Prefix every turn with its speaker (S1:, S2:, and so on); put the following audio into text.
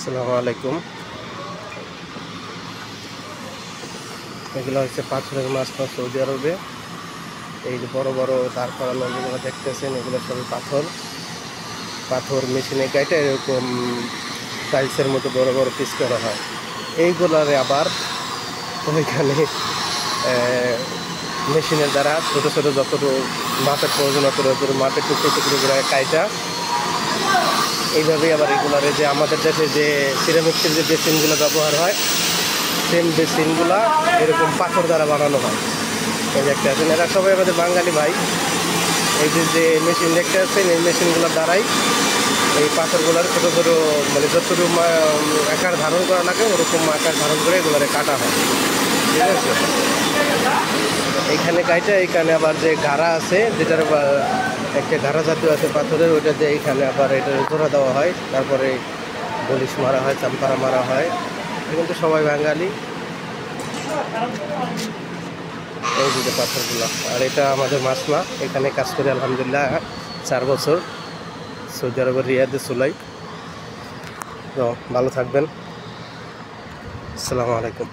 S1: আসসালামু আলাইকুম। এগুলো হচ্ছে পাথরের মাছ সৌদি আরবে। এই যে বড় বড় দাঁড় করানো যেগুলো দেখতেছেন, এগুলো সবই পাথর মেশিনে কেটে এরকম টাইলসের মতো বড় বড় পিস করা হয়। এইগুলারে আবার ওইখানে মেশিনের দ্বারা ছোটো ছোটো যতটুকু মাপের প্রয়োজন অতটুকু মাপের টুকরো করে কাইটা এইভাবেই আবার এগুলারে যে আমাদের দেশে যে সিরামিক্সের যে বেসিনগুলো ব্যবহার হয়, সেম বেসিনগুলা এরকম পাথর দ্বারা বানানো হয়। এই দেখতে আছেন, এরা সবাই আমাদের বাঙালি ভাই। এই যে মেশিন দেখতে আছেন, এই মেশিনগুলোর দ্বারাই এই পাথরগুলোর ছোটো ছোটো মানে যতটুকু আকার ধারণ করা লাগে ওরকম আকার ধারণ করে এগুলোরে কাটা হয়। ঠিক আছে, এইখানে কাইটা এইখানে আবার যে গাড়া আছে, যেটার একটা গাড়া জাতীয় আছে পাথরের, ওইটা দিয়ে এইখানে আবার এটা জোড়া দেওয়া হয়, তারপরে বলিশ মারা হয়, চাম্পারা মারা হয়। কিন্তু সবাই বাঙালি। এই যে পাথরগুলো, আর এটা আমাদের মাসনা। এখানে কাজ করি আলহামদুলিল্লাহ 4 বছর, সৌদি আরবের রিয়াদে সুলাই। তো ভালো থাকবেন। আসসালামু আলাইকুম।